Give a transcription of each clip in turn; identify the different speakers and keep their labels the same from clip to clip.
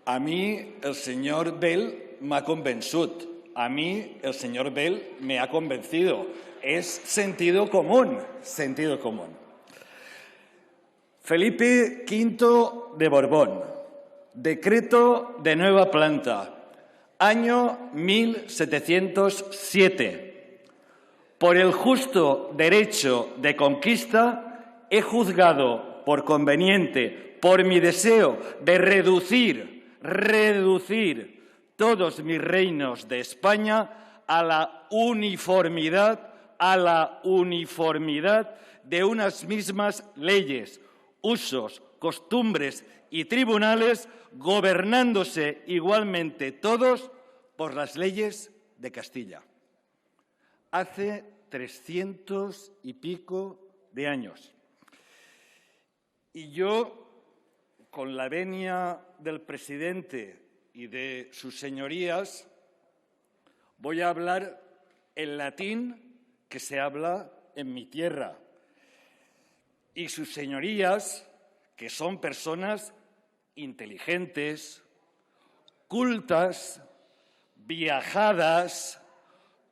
Speaker 1: A mi el senyor Bell m'ha convençut. A mi el senyor Bell me ha convencido. Es sentido común, sentido común. Felipe V de Borbón, decreto de nueva planta, año 1707. Por el justo derecho de conquista he juzgado por conveniente, por mi deseo de reducir todos mis reinos de España a la uniformidad de unas mismas leyes, usos, costumbres y tribunales, gobernándose igualmente todos por las leyes de Castilla. Hace 300 y pico de años. Y yo, con la venia del presidente y de sus señorías, voy a hablar el latín que se habla en mi tierra. Y sus señorías, que son personas inteligentes, cultas, viajadas,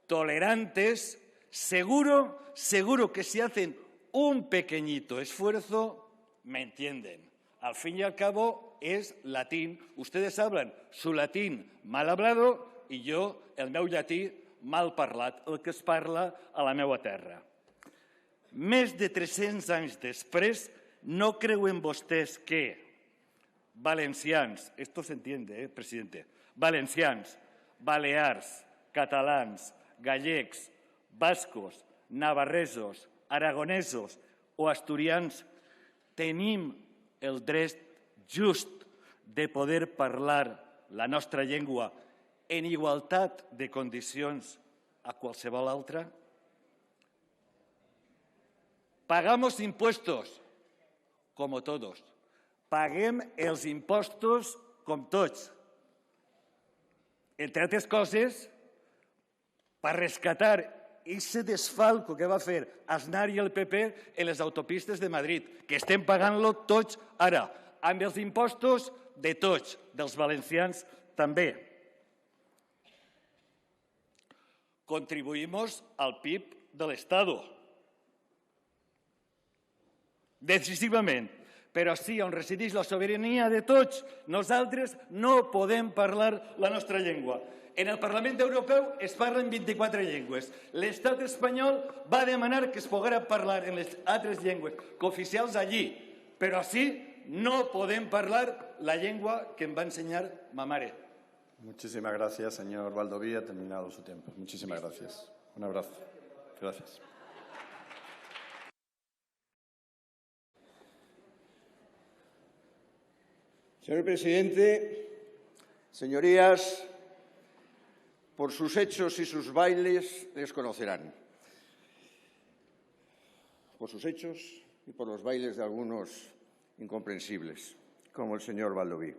Speaker 1: tolerantes, seguro que si hacen un pequeñito esfuerzo, me entienden. Al fin y al cabo es latín. Ustedes hablan su latín mal hablado y yo el meu llatí mal parlat, el que es parla a la meua terra. Més de 300 anys després, no creuen vostès que valencians, esto se entiende, presidente, valencians, balears, catalans, gallecs, bascos, navarresos, aragonesos o asturians tenim el dret just de poder parlar la nostra llengua en igualtat de condicions a qualsevol altra? Pagamos impuestos, como todos. Paguem els impostos com tots. Entre altres coses, per rescatar ese desfalco que va fer Aznar i el PP en les autopistes de Madrid, que estem pagant-lo tots ara, amb els impostos de tots, dels valencians també. Contribuïmos al PIB de l'Estado. Decisivament. Però sí, on resideix la sobirania de tots, nosaltres no podem parlar la nostra llengua. En el Parlament Europeu es parlen 24 llengües. L'Estat espanyol va demanar que es poguera parlar en les altres llengües cooficials allí, però sí no podem parlar la llengua que em va ensenyar ma mare.
Speaker 2: Muchísimas gracias, señor Baldoví. Ha terminado su tiempo. Muchísimas gracias. Un abrazo. Gracias.
Speaker 3: Señor presidente, señorías, por sus hechos y sus bailes les conocerán. Por sus hechos y por los bailes de algunos incomprensibles, como el señor Baldoví.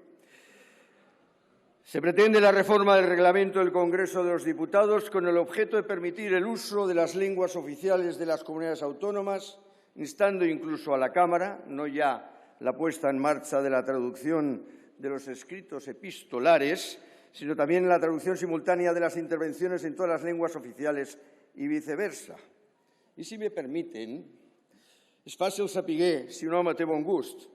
Speaker 3: Se pretende la reforma del reglamento del Congreso de los Diputados con el objeto de permitir el uso de las lenguas oficiales de las comunidades autónomas, instando incluso a la Cámara, no ya la puesta en marcha de la traducción de los escritos epistolares, sino también la traducción simultánea de las intervenciones en todas las lenguas oficiales y viceversa. I si me permiten, és fàcil saber si un home té bon gust.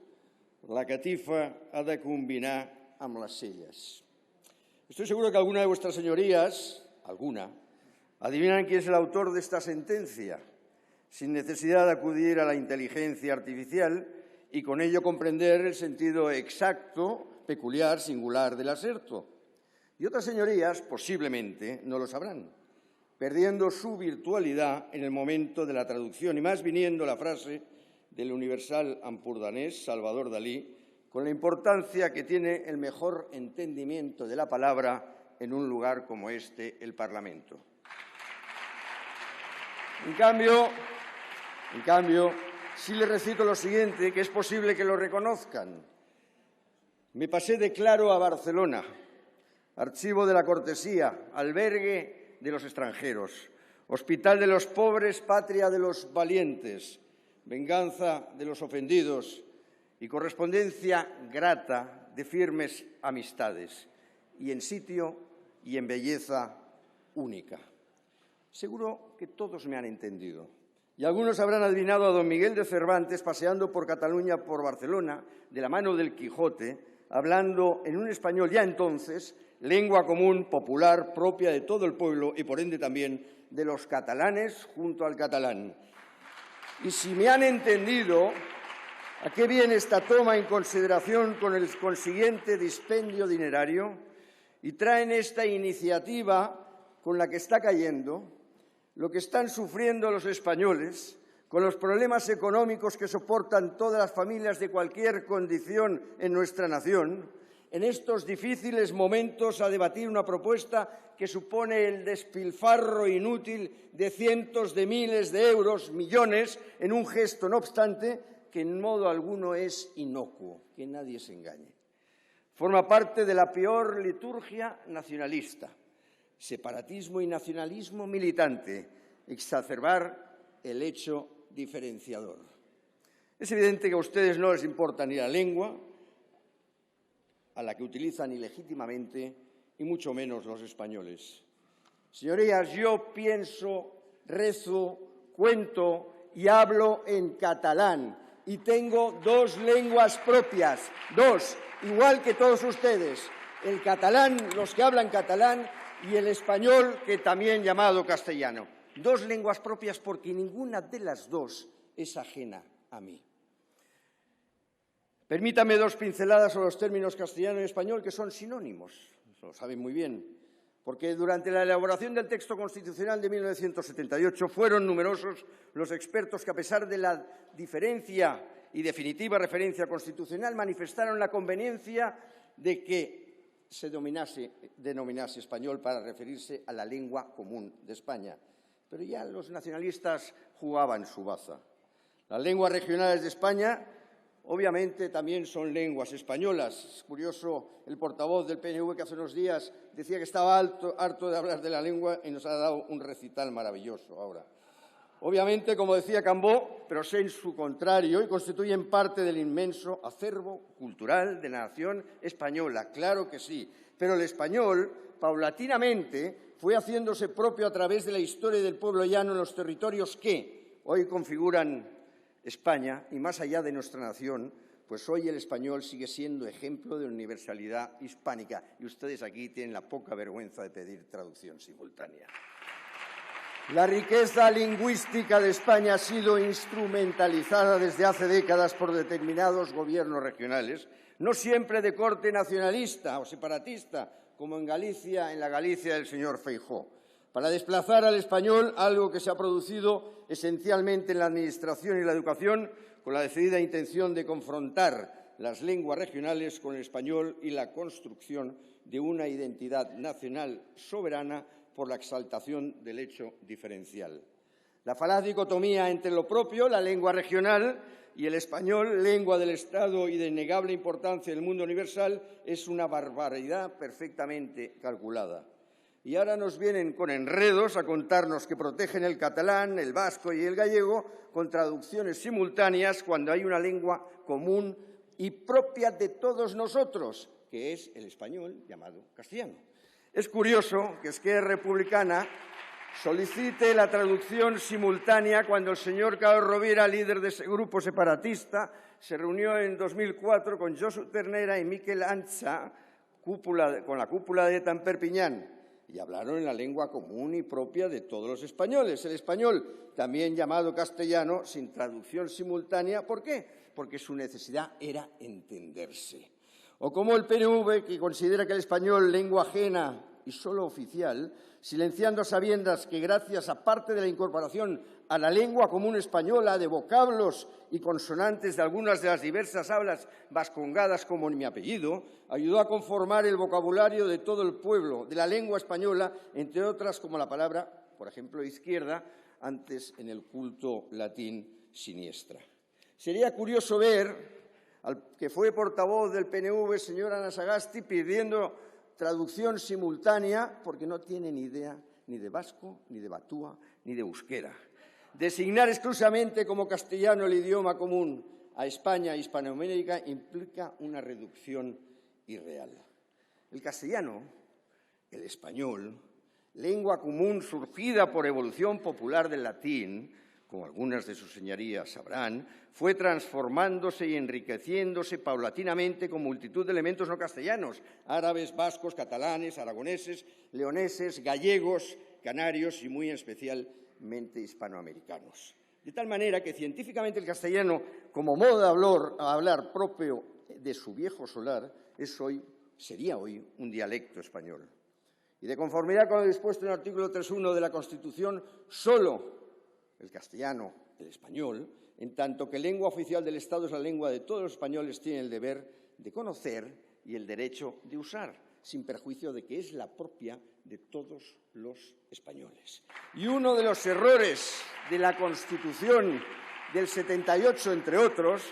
Speaker 3: La catifa ha de combinar amb les celles. Estoy seguro que alguna de vuestras señorías, adivinan quién es el autor de esta sentencia, sin necesidad de acudir a la inteligencia artificial y con ello comprender el sentido exacto, peculiar, singular del aserto. Y otras señorías, posiblemente, no lo sabrán, perdiendo su virtualidad en el momento de la traducción y más viniendo la frase del universal ampordanés Salvador Dalí, con la importancia que tiene el mejor entendimiento de la palabra en un lugar como este, el Parlamento. En cambio, sí les recito lo siguiente, que es posible que lo reconozcan. Me pasé de Claro a Barcelona, archivo de la cortesía, albergue de los extranjeros, hospital de los pobres, patria de los valientes, venganza de los ofendidos y correspondencia grata de firmes amistades, y en sitio y en belleza única. Seguro que todos me han entendido. Y algunos habrán adivinado a don Miguel de Cervantes paseando por Cataluña, por Barcelona, de la mano del Quijote, hablando en un español ya entonces, lengua común, popular, propia de todo el pueblo y, por ende, también de los catalanes junto al catalán. Y si me han entendido, ¿a qué viene esta toma en consideración con el consiguiente dispendio dinerario? Y traen esta iniciativa con la que está cayendo lo que están sufriendo los españoles, con los problemas económicos que soportan todas las familias de cualquier condición en nuestra nación, en estos difíciles momentos a debatir una propuesta que supone el despilfarro inútil de cientos de miles de euros, millones, en un gesto, no obstante, que en modo alguno es inocuo, que nadie se engañe. Forma parte de la peor liturgia nacionalista. Separatismo y nacionalismo militante, exacerbar el hecho diferenciador. Es evidente que a ustedes no les importa ni la lengua, a la que utilizan ilegítimamente, y mucho menos los españoles. Señorías, yo pienso, rezo, cuento y hablo en catalán, y tengo dos lenguas propias, dos, igual que todos ustedes, el catalán, los que hablan catalán, y el español, que también llamado castellano. Dos lenguas propias porque ninguna de las dos es ajena a mí. Permítame dos pinceladas sobre los términos castellano y español, que son sinónimos, lo saben muy bien, porque durante la elaboración del texto constitucional de 1978 fueron numerosos los expertos que, a pesar de la diferencia y definitiva referencia constitucional, manifestaron la conveniencia de que se denominase español para referirse a la lengua común de España. Pero ya los nacionalistas jugaban su baza. Las lenguas regionales de España, obviamente, también son lenguas españolas. Es curioso, el portavoz del PNV que hace unos días decía que estaba harto de hablar de la lengua y nos ha dado un recital maravilloso ahora. Obviamente, como decía Cambó, pero sé en su contrario, y constituyen parte del inmenso acervo cultural de la nación española. Claro que sí, pero el español, paulatinamente, fue haciéndose propio a través de la historia del pueblo llano en los territorios que hoy configuran España, y más allá de nuestra nación, pues hoy el español sigue siendo ejemplo de universalidad hispánica. Y ustedes aquí tienen la poca vergüenza de pedir traducción simultánea. La riqueza lingüística de España ha sido instrumentalizada desde hace décadas por determinados gobiernos regionales, no siempre de corte nacionalista o separatista, como en Galicia, en la Galicia del señor Feijóo, para desplazar al español, algo que se ha producido esencialmente en la administración y la educación, con la decidida intención de confrontar las lenguas regionales con el español y la construcción de una identidad nacional soberana por la exaltación del hecho diferencial. La falaz dicotomía entre lo propio, la lengua regional, y el español, lengua del Estado y de innegable importancia del mundo universal, es una barbaridad perfectamente calculada. Y ahora nos vienen con enredos a contarnos que protegen el catalán, el vasco y el gallego con traducciones simultáneas cuando hay una lengua común y propia de todos nosotros, que es el español llamado castellano. Es curioso que Esquerra Republicana solicite la traducción simultánea cuando el señor Carlos Rovira, líder de ese grupo separatista, se reunió en 2004 con Josu Ternera y Miquel Antza, con la cúpula de ETA en Perpiñán, y hablaron en la lengua común y propia de todos los españoles, el español, también llamado castellano, sin traducción simultánea. ¿Por qué? Porque su necesidad era entenderse. O como el PNV, que considera que el español, lengua ajena y solo oficial, silenciando a sabiendas que gracias a parte de la incorporación a la lengua común española de vocablos y consonantes de algunas de las diversas hablas vascongadas como en mi apellido, ayudó a conformar el vocabulario de todo el pueblo, de la lengua española, entre otras como la palabra, por ejemplo, izquierda, antes en el culto latín siniestra. Sería curioso ver al que fue portavoz del PNV, señor Ana Sagasti, pidiendo traducción simultánea porque no tiene ni idea ni de vasco, ni de batúa, ni de euskera. Designar exclusivamente como castellano el idioma común a España e Hispanoamérica implica una reducción y real. El castellano, el español, lengua común surgida por evolución popular del latín, como algunas de sus señorías sabrán, fue transformándose y enriqueciéndose paulatinamente con multitud de elementos no castellanos, árabes, vascos, catalanes, aragoneses, leoneses, gallegos, canarios y muy especialmente hispanoamericanos. De tal manera que científicamente el castellano, como modo de hablar propio de su viejo solar, sería hoy un dialecto español. Y de conformidad con lo dispuesto en el artículo 3.1 de la Constitución, solo el castellano, el español, en tanto que lengua oficial del Estado es la lengua de todos los españoles, tiene el deber de conocer y el derecho de usar, sin perjuicio de que es la propia de todos los españoles. Y uno de los errores de la Constitución del 78, entre otros,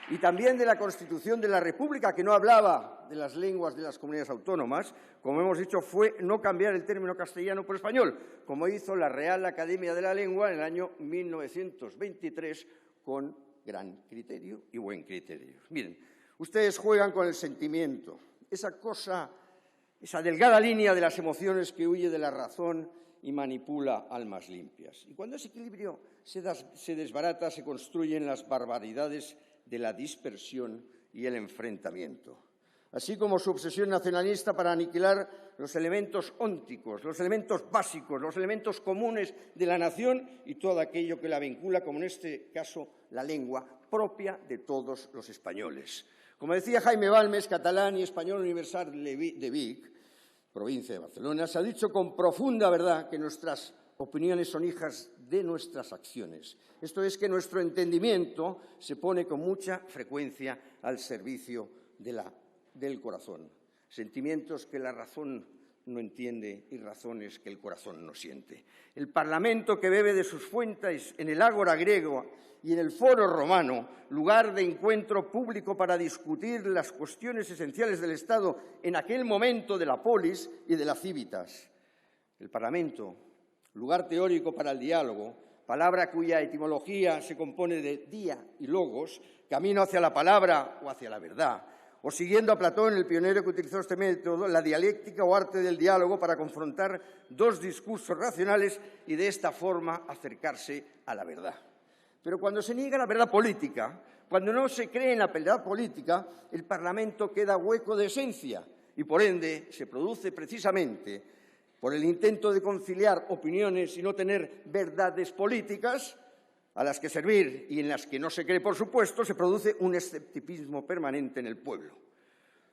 Speaker 3: y también de la Constitución de la República, que no hablaba de las lenguas de las comunidades autónomas, como hemos dicho, fue no cambiar el término castellano por español, como hizo la Real Academia de la Lengua en el año 1923, con gran criterio y buen criterio. Miren, ustedes juegan con el sentimiento, esa delgada línea de las emociones que huye de la razón y manipula almas limpias. Y cuando ese equilibrio se desbarata, se construyen las barbaridades de la dispersión y el enfrentamiento, así como su obsesión nacionalista para aniquilar los elementos ónticos, los elementos básicos, los elementos comunes de la nación y todo aquello que la vincula, como en este caso la lengua propia de todos los españoles. Como decía Jaime Balmes, catalán y español universal de Vic, provincia de Barcelona, se ha dicho con profunda verdad que nuestras opiniones son hijas de nuestras acciones. Esto es, que nuestro entendimiento se pone con mucha frecuencia al servicio del corazón. Sentimientos que la razón no entiende y razones que el corazón no siente. El Parlamento, que bebe de sus fuentes en el ágora griego y en el foro romano, lugar de encuentro público para discutir las cuestiones esenciales del Estado en aquel momento de la polis y de la civitas. El Parlamento, lugar teórico para el diálogo, palabra cuya etimología se compone de dia y logos, camino hacia la palabra o hacia la verdad, o siguiendo a Platón, el pionero que utilizó este método, la dialéctica o arte del diálogo para confrontar dos discursos racionales y de esta forma acercarse a la verdad. Pero cuando se niega la verdad política, cuando no se cree en la verdad política, el Parlamento queda hueco de esencia y, por ende, se produce precisamente por el intento de conciliar opiniones y no tener verdades políticas a las que servir y en las que no se cree, por supuesto, se produce un escepticismo permanente en el pueblo.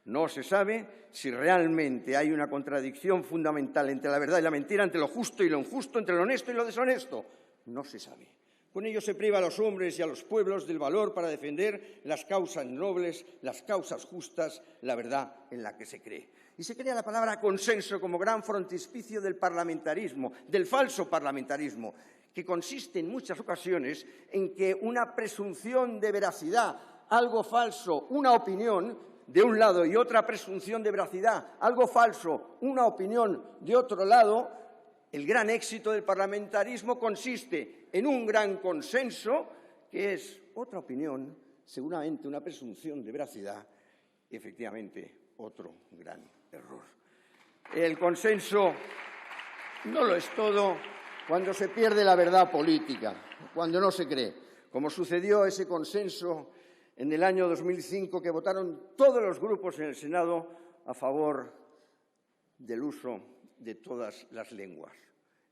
Speaker 3: No se sabe si realmente hay una contradicción fundamental entre la verdad y la mentira, entre lo justo y lo injusto, entre lo honesto y lo deshonesto. No se sabe. Con ello se priva a los hombres y a los pueblos del valor para defender las causas nobles, las causas justas, la verdad en la que se cree. Y se crea la palabra consenso como gran frontispicio del parlamentarismo, del falso parlamentarismo, que consiste en muchas ocasiones en que una presunción de veracidad, algo falso, una opinión de un lado y otra presunción de veracidad, algo falso, una opinión de otro lado, el gran éxito del parlamentarismo consiste en un gran consenso, que es otra opinión, seguramente una presunción de veracidad, y efectivamente otro gran error. El consenso no lo es todo cuando se pierde la verdad política, cuando no se cree, como sucedió ese consenso en el año 2005, que votaron todos los grupos en el Senado a favor del uso de todas las lenguas,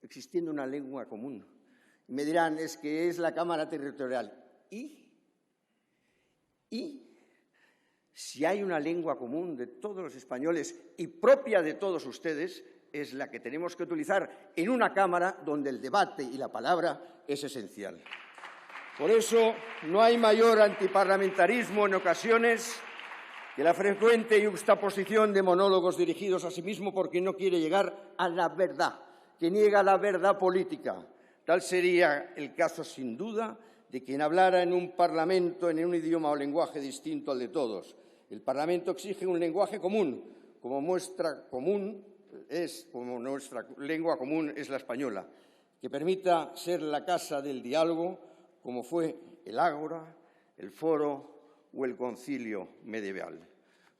Speaker 3: existiendo una lengua común. Y me dirán, es que es la Cámara Territorial. ¿Y si hay una lengua común de todos los españoles y propia de todos ustedes, es la que tenemos que utilizar en una Cámara donde el debate y la palabra es esencial. Por eso no hay mayor antiparlamentarismo en ocasiones que la frecuente yuxtaposición de monólogos dirigidos a sí mismo por quien no quiere llegar a la verdad, que niega la verdad política. Tal sería el caso, sin duda, de quien hablara en un Parlamento en un idioma o lenguaje distinto al de todos. El Parlamento exige un lenguaje común, como nuestra lengua común es la española, que permita ser la casa del diálogo, como fue el ágora, el foro o el concilio medieval.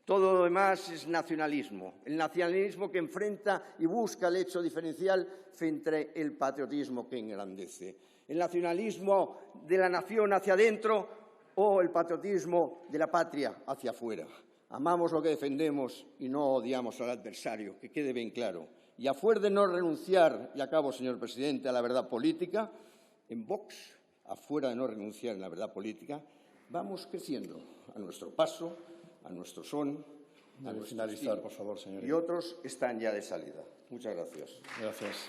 Speaker 3: Todo lo demás es nacionalismo, el nacionalismo que enfrenta y busca el hecho diferencial frente al patriotismo que engrandece. El nacionalismo de la nación hacia adentro o el patriotismo de la patria hacia afuera. Amamos lo que defendemos y no odiamos al adversario, que quede bien claro. Y a fuer de no renunciar, y acabo, señor presidente, a la verdad política, en Vox, afuera de no renunciar en la verdad política, vamos creciendo a nuestro paso, a nuestro son, a nuestro
Speaker 2: finalizar, por favor, señoría.
Speaker 3: y otros están ya de salida. Muchas gracias.
Speaker 2: Gracias.